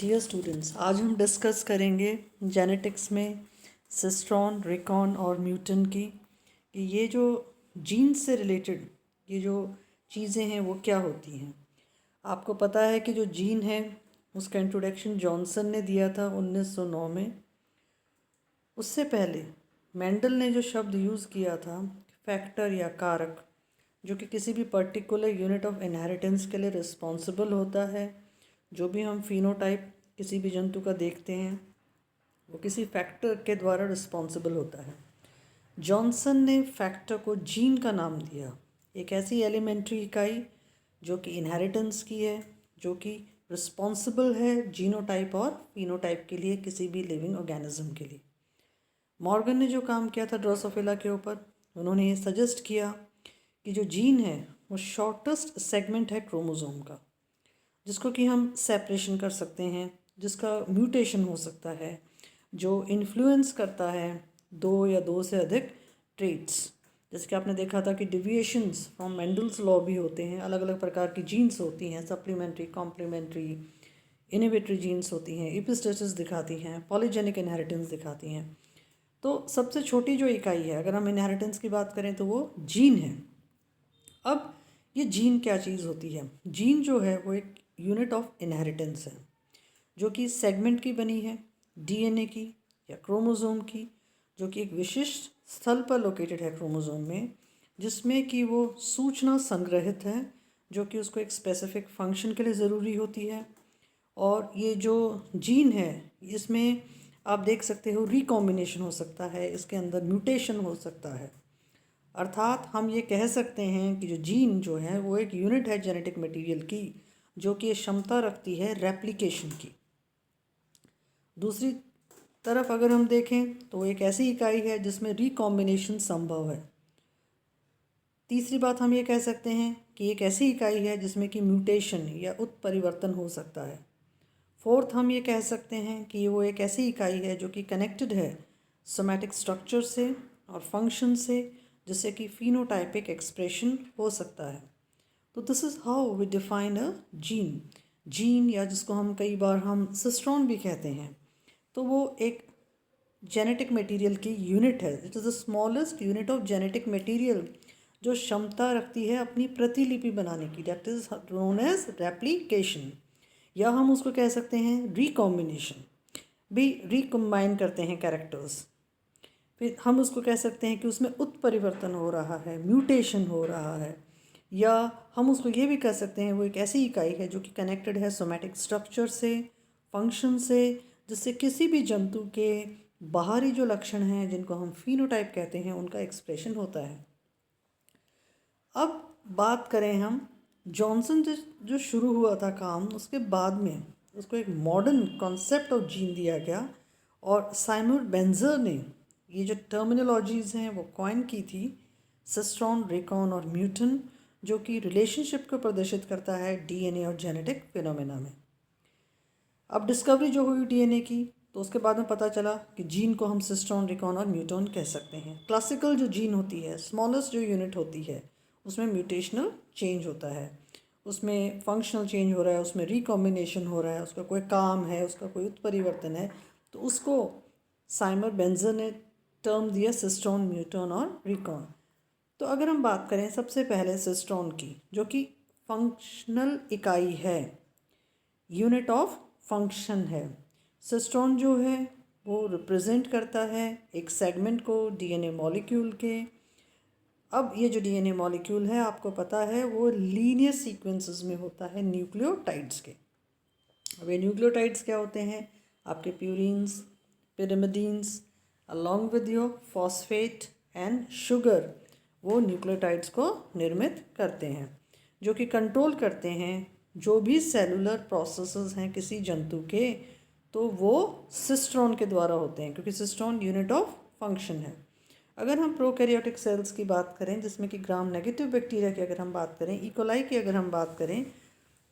Dear students, आज हम discuss करेंगे जेनेटिक्स में सिस्ट्रॉन, रिकॉन और म्यूटेंट की कि ये जो जीन्स से रिलेटेड ये जो चीज़ें हैं वो क्या होती हैं। आपको पता है कि जो जीन है उसका इंट्रोडक्शन जॉनसन ने दिया था 1909 में। उससे पहले मेंडल ने जो शब्द यूज़ किया था फैक्टर या कारक, जो कि किसी भी पर्टिकुलर यूनिट ऑफ इनहेरिटेंस के लिए रिस्पॉन्सिबल होता है। जो भी हम फिनोटाइप किसी भी जंतु का देखते हैं वो किसी फैक्टर के द्वारा रिस्पॉन्सिबल होता है। जॉनसन ने फैक्टर को जीन का नाम दिया, एक ऐसी एलिमेंट्री इकाई जो कि इनहेरिटेंस की है, जो कि रिस्पॉन्सिबल है जीनोटाइप और फिनोटाइप के लिए किसी भी लिविंग ऑर्गेनिज्म के लिए। मॉर्गन ने जो काम किया था ड्रोसोफिला के ऊपर, उन्होंने ये सजेस्ट किया कि जो जीन है वो शॉर्टेस्ट सेगमेंट है क्रोमोसोम का, जिसको कि हम सेपरेशन कर सकते हैं, जिसका म्यूटेशन हो सकता है, जो इन्फ्लुएंस करता है दो या दो से अधिक ट्रेट्स। जैसे कि आपने देखा था कि डिविएशंस फ्रॉम मेंडल्स लॉ भी होते हैं, अलग अलग प्रकार की जीन्स होती हैं, सप्लीमेंट्री, कॉम्प्लीमेंट्री, इनहिबिटरी जीन्स होती हैं, एपिस्टेसिस दिखाती हैं, पॉलीजेनिक इनहेरिटेंस दिखाती हैं। तो सबसे छोटी जो इकाई है अगर हम इनहेरिटेंस की बात करें तो वो जीन है। अब ये जीन क्या चीज़ होती है? जीन जो है वो एक यूनिट ऑफ इनहेरिटेंस है, जो कि सेगमेंट की बनी है, डीएनए की या क्रोमोसोम की, जो कि एक विशिष्ट स्थल पर लोकेटेड है क्रोमोसोम में, जिसमें कि वो सूचना संग्रहित है जो कि उसको एक स्पेसिफिक फंक्शन के लिए ज़रूरी होती है। और ये जो जीन है इसमें आप देख सकते हो रिकॉम्बिनेशन हो सकता है, इसके अंदर म्यूटेशन हो सकता है। अर्थात हम ये कह सकते हैं कि जो जीन जो है वो एक यूनिट है जेनेटिक मटेरियल की, जो कि क्षमता रखती है रेप्लिकेशन की। दूसरी तरफ अगर हम देखें तो वो एक ऐसी इकाई है जिसमें रिकॉम्बिनेशन संभव है। तीसरी बात हम ये कह सकते हैं कि एक ऐसी इकाई है जिसमें कि म्यूटेशन या उत्परिवर्तन हो सकता है। फोर्थ हम ये कह सकते हैं कि वो एक ऐसी इकाई है जो कि कनेक्टेड है सोमैटिक स्ट्रक्चर से और फंक्शन से, जिससे कि फिनोटाइपिक एक्सप्रेशन हो सकता है। तो this is how we define a gene. Gene या जिसको हम कई बार हम सिस्ट्रॉन भी कहते हैं, तो वो एक जेनेटिक मटेरियल की यूनिट है। It is the smallest unit of genetic material जो क्षमता रखती है अपनी प्रतिलिपि बनाने की, that is known as replication, या हम उसको कह सकते हैं रिकॉम्बिनेशन। भी रिकम्बाइन करते हैं कैरेक्टर्स। फिर हम उसको कह सकते हैं कि उसमें उत्परिवर्तन हो रहा है, म्यूटेशन हो रहा है, या हम उसको ये भी कह सकते हैं वो एक ऐसी इकाई है जो कि कनेक्टेड है सोमैटिक स्ट्रक्चर से, फंक्शन से, जिससे किसी भी जंतु के बाहरी जो लक्षण हैं जिनको हम फिनोटाइप कहते हैं उनका एक्सप्रेशन होता है। अब बात करें हम जॉनसन जो शुरू हुआ था काम, उसके बाद में उसको एक मॉडर्न कॉन्सेप्ट ऑफ जीन दिया गया और साइमन बेंजर ने ये जो टर्मिनोलॉजीज़ हैं वो कॉइन की थी, सिस्ट्रॉन, रिकॉन और म्यूटेंट, जो कि रिलेशनशिप को प्रदर्शित करता है डीएनए और जेनेटिक फिनोमेना में। अब डिस्कवरी जो हुई डीएनए की, तो उसके बाद में पता चला कि जीन को हम सिस्ट्रॉन, रिकॉन और म्यूटेंट कह सकते हैं। क्लासिकल जो जीन होती है, स्मॉलेस्ट जो यूनिट होती है, उसमें म्यूटेशनल चेंज होता है, उसमें फंक्शनल चेंज हो रहा है, उसमें रिकॉम्बिनेशन हो रहा है, उसका कोई काम है, उसका कोई उत्परिवर्तन है, तो उसको साइमन बेंजर ने टर्म दिया सिस्ट्रॉन, म्यूटेंट और रिकॉन। तो अगर हम बात करें सबसे पहले सिस्ट्रॉन की, जो कि फंक्शनल इकाई है, यूनिट ऑफ फंक्शन है। सिस्ट्रॉन जो है वो रिप्रेजेंट करता है एक सेगमेंट को डीएनए मॉलिक्यूल के। अब ये जो डीएनए मॉलिक्यूल है आपको पता है वो लीनियर सीक्वेंसेस में होता है न्यूक्लियोटाइड्स के। अब ये न्यूक्लियोटाइड्स क्या होते हैं? आपके purines, पिरिमिडीन्स along with your phosphate and sugar, वो न्यूक्लियोटाइड्स को निर्मित करते हैं, जो कि कंट्रोल करते हैं जो भी सेलुलर प्रोसेसेस हैं किसी जंतु के, तो वो सिस्ट्रॉन के द्वारा होते हैं, क्योंकि सिस्ट्रॉन यूनिट ऑफ फंक्शन है। अगर हम प्रोकैरियोटिक सेल्स की बात करें, जिसमें कि ग्राम नेगेटिव बैक्टीरिया की अगर हम बात करें, इकोलाई की अगर हम बात करें,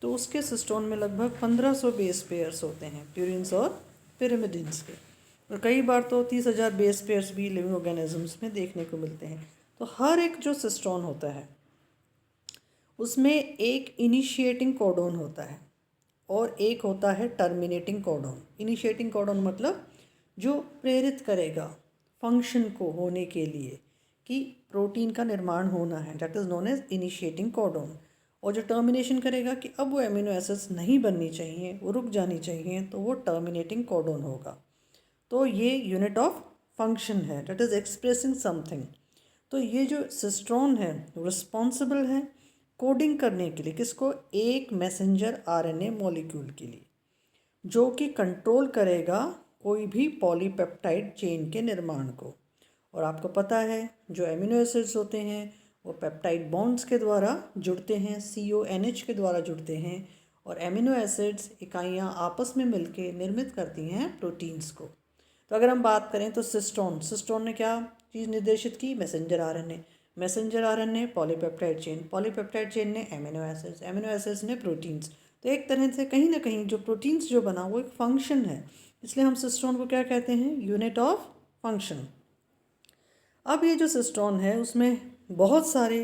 तो उसके सिस्टोन में लगभग 1500 बेस पेयर्स होते हैं, प्यूरिन्स और पिरिमिडिन्स के, और कई बार तो 30,000 बेस पेयर्स भी लिविंग ऑर्गेनिजम्स में देखने को मिलते हैं। तो हर एक जो सिस्टोन होता है उसमें एक इनिशिएटिंग कोडोन होता है, और एक होता है टर्मिनेटिंग कोडॉन। इनिशिएटिंग कोडॉन मतलब जो प्रेरित करेगा फंक्शन को होने के लिए कि प्रोटीन का निर्माण होना है, that is known as initiating codon. और जो टर्मिनेशन करेगा कि अब वो एमिनो एसिड्स नहीं बननी चाहिए, वो रुक जानी चाहिए, तो वो टर्मिनेटिंग कोडॉन होगा। तो ये यूनिट ऑफ फंक्शन है, दैट इज़ एक्सप्रेसिंग समथिंग। तो ये जो सिस्ट्रॉन है रिस्पॉन्सिबल है कोडिंग करने के लिए, किसको? एक मैसेंजर आरएनए मॉलिक्यूल के लिए, जो कि कंट्रोल करेगा कोई भी पॉलीपेप्टाइड चेन के निर्माण को। और आपको पता है जो एमिनो एसिड्स होते हैं वो पेप्टाइड बॉन्ड्स के द्वारा जुड़ते हैं, CONH के द्वारा जुड़ते हैं, और एमिनो एसिड्स इकाइयाँ आपस में मिलकर निर्मित करती हैं प्रोटीन्स को। तो अगर हम बात करें तो सिस्ट्रॉन ने क्या चीज़ निर्देशित की? Messenger RNA, messenger RNA polypeptide chain, polypeptide chain ने एमिनो एसिड्स, एमिनो एसिड्स ने प्रोटीन्स। तो एक तरह से कहीं ना कहीं जो प्रोटीन्स जो बना वो एक फंक्शन है, इसलिए हम सिस्ट्रॉन को क्या कहते हैं? Unit of function. अब ये जो सिस्ट्रॉन है उसमें बहुत सारे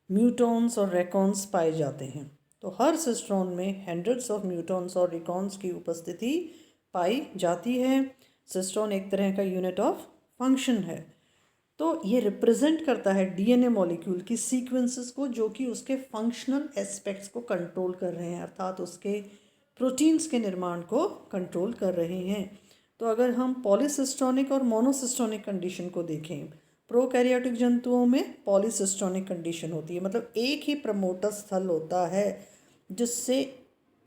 म्यूटॉन्स और रेकॉन्स पाए जाते हैं। तो हर सिस्ट्रॉन में हंड्रेड्स ऑफ म्यूटॉन्स और रिकॉन्स की उपस्थिति पाई जाती है। सिस्ट्रॉन एक तरह का यूनिट ऑफ फंक्शन है। तो ये रिप्रेजेंट करता है डीएनए मॉलिक्यूल की सीक्वेंसेस को, जो कि उसके फंक्शनल एस्पेक्ट्स को कंट्रोल कर रहे हैं, अर्थात उसके प्रोटीन्स के निर्माण को कंट्रोल कर रहे हैं। तो अगर हम पॉलीसिस्टोनिक और मोनोसिस्टोनिक कंडीशन को देखें, प्रोकैरियोटिक जंतुओं में पॉलीसिस्टोनिक कंडीशन होती है, मतलब एक ही प्रमोटर स्थल होता है जिससे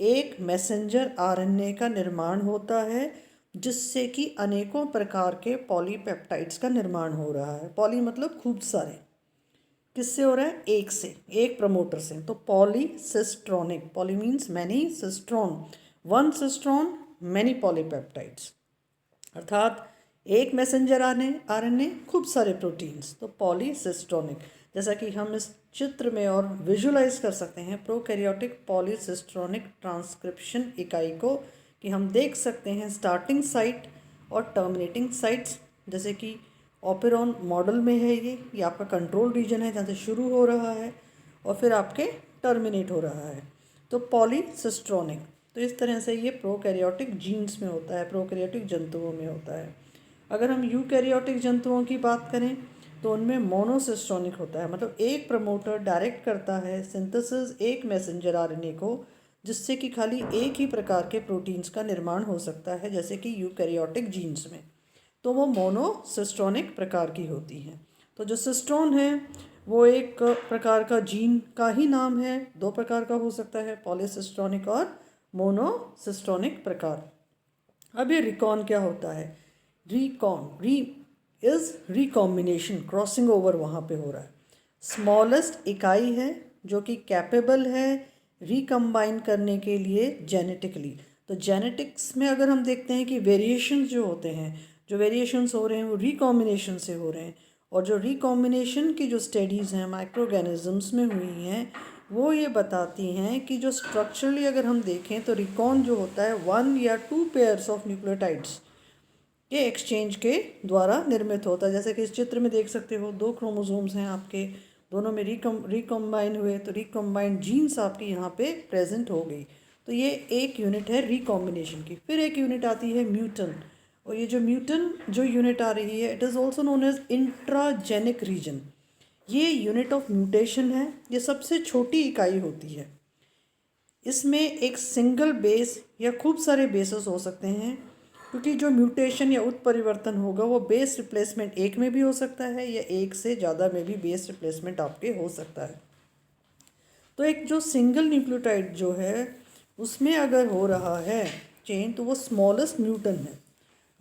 एक मैसेंजर आरएनए का निर्माण होता है, जिससे कि अनेकों प्रकार के पॉलीपेप्टाइड्स का निर्माण हो रहा है। पॉली मतलब खूब सारे, किससे हो रहा है? एक से, एक प्रमोटर से। तो polycistronic, poly means many, cistron one cistron many polypeptides, अर्थात एक मैसेंजर आरएनए खूब सारे प्रोटीन्स, तो पॉलीसिस्ट्रॉनिक। जैसा कि हम इस चित्र में और विजुलाइज कर सकते हैं प्रोकैरियोटिक पॉलीसिस्ट्रॉनिक ट्रांसक्रिप्शन इकाई को, कि हम देख सकते हैं स्टार्टिंग साइट और टर्मिनेटिंग साइट्स, जैसे कि ओपेरॉन मॉडल में है। ये आपका कंट्रोल रीजन है जहाँ से शुरू हो रहा है और फिर आपके टर्मिनेट हो रहा है। तो पॉलीसिस्ट्रॉनिक, तो इस तरह से ये प्रोकैरियोटिक जीन्स में होता है, प्रोकैरियोटिक जंतुओं में होता है। अगर हम यूकैरियोटिक जंतुओं की बात करें तो उनमें मोनोसिस्टोनिक होता है, मतलब एक प्रमोटर डायरेक्ट करता है सिंथेसिस एक मैसेंजर आरएनए को, जिससे कि खाली एक ही प्रकार के प्रोटीन्स का निर्माण हो सकता है, जैसे कि यूकैरियोटिक जीन्स में, तो वो मोनोसिस्टोनिक प्रकार की होती हैं। तो जो सिस्ट्रॉन है वो एक प्रकार का जीन का ही नाम है, दो प्रकार का हो सकता है, पॉलीसिस्टोनिक और मोनोसिस्टोनिक प्रकार। अब ये रिकॉन क्या होता है? री इज रिकॉम्बिनेशन, क्रॉसिंग ओवर वहाँ पे हो रहा है। स्मॉलेस्ट इकाई है जो कि कैपेबल है रिकम्बाइन करने के लिए जेनेटिकली। तो जेनेटिक्स में अगर हम देखते हैं कि वेरिएशंस जो होते हैं, जो वेरिएशंस हो रहे हैं वो रिकॉम्बिनेशन से हो रहे हैं, और जो रिकॉम्बिनेशन की जो स्टडीज़ हैं माइक्रोऑर्गेनिजम्स में हुई हैं वो ये बताती हैं कि जो स्ट्रक्चरली अगर हम देखें तो रिकॉन जो होता है 1 या 2 पेयर्स ऑफ न्यूक्लियोटाइड्स के एक्सचेंज के द्वारा निर्मित होता है। जैसे कि इस चित्र में देख सकते हो, 2 क्रोमोसोम्स हैं आपके, दोनों में रिकम्बाइन हुए, तो रिकम्बाइंड जीन्स आपकी यहाँ पे प्रेजेंट हो गई। तो ये एक यूनिट है रिकॉम्बिनेशन की। फिर एक यूनिट आती है म्यूटन, और ये जो म्यूटन जो यूनिट आ रही है it is also known as intragenic region. ये यूनिट ऑफ म्यूटेशन है, ये सबसे छोटी इकाई होती है। इसमें एक सिंगल बेस या खूब सारे बेसेस हो सकते हैं, क्योंकि जो म्यूटेशन या उत्परिवर्तन होगा वो बेस रिप्लेसमेंट एक में भी हो सकता है या एक से ज़्यादा में भी बेस रिप्लेसमेंट आपके हो सकता है। तो एक जो सिंगल न्यूक्लियोटाइड जो है उसमें अगर हो रहा है चेंज तो वो स्मॉलेस्ट म्यूटन है।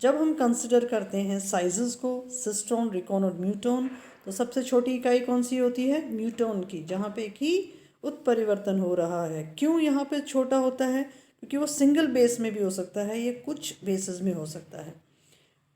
जब हम कंसिडर करते हैं साइजेस को, सिस्ट्रॉन, रिकॉन और म्यूटॉन, तो सबसे छोटी इकाई कौन सी होती है? म्यूटॉन की, जहाँ पे एक ही उत्परिवर्तन हो रहा है। क्यों यहाँ पे छोटा होता है? क्योंकि वो सिंगल बेस में भी हो सकता है, ये कुछ बेसेस में हो सकता है।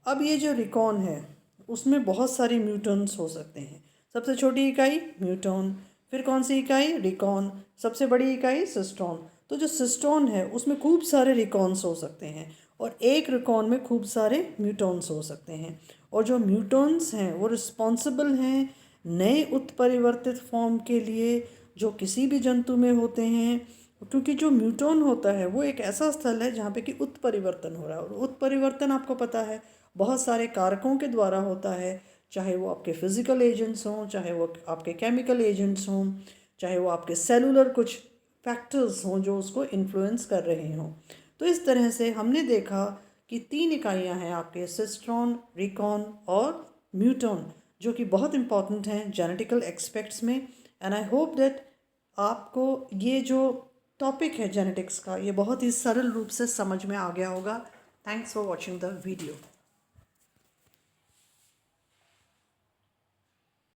अब ये जो रिकॉन है उसमें बहुत सारे म्यूटॉन्स हो सकते हैं। सबसे छोटी इकाई म्यूटॉन, फिर कौन सी इकाई? रिकॉन, सबसे बड़ी इकाई सिस्ट्रॉन। तो जो सिस्ट्रॉन है उसमें खूब सारे रिकॉन्स हो सकते हैं और एक रिकॉन में खूब सारे म्यूटॉन्स हो सकते हैं। और जो म्यूटॉन्स हैं वो रिस्पॉन्सिबल हैं नए उत्परिवर्तित फॉर्म के लिए जो किसी भी जंतु में होते हैं, क्योंकि जो म्यूटोन होता है वो एक ऐसा स्थल है जहाँ पे कि उत्परिवर्तन हो रहा है, और उत्परिवर्तन आपको पता है बहुत सारे कारकों के द्वारा होता है, चाहे वो आपके फिजिकल एजेंट्स हों, चाहे वो आपके केमिकल एजेंट्स हों, चाहे वो आपके सेलुलर कुछ फैक्टर्स हों जो उसको इन्फ्लुएंस कर रहे हों। तो इस तरह से हमने देखा कि 3 इकाइयाँ हैं आपके सिस्ट्रॉन, रिकॉन और म्यूटोन, जो कि बहुत इंपॉर्टेंट हैं जेनेटिकल एक्सपेक्ट्स में। एंड आई होप दैट आपको ये जो टॉपिक है जेनेटिक्स का ये बहुत ही सरल रूप से समझ में आ गया होगा। Thanks for watching the video.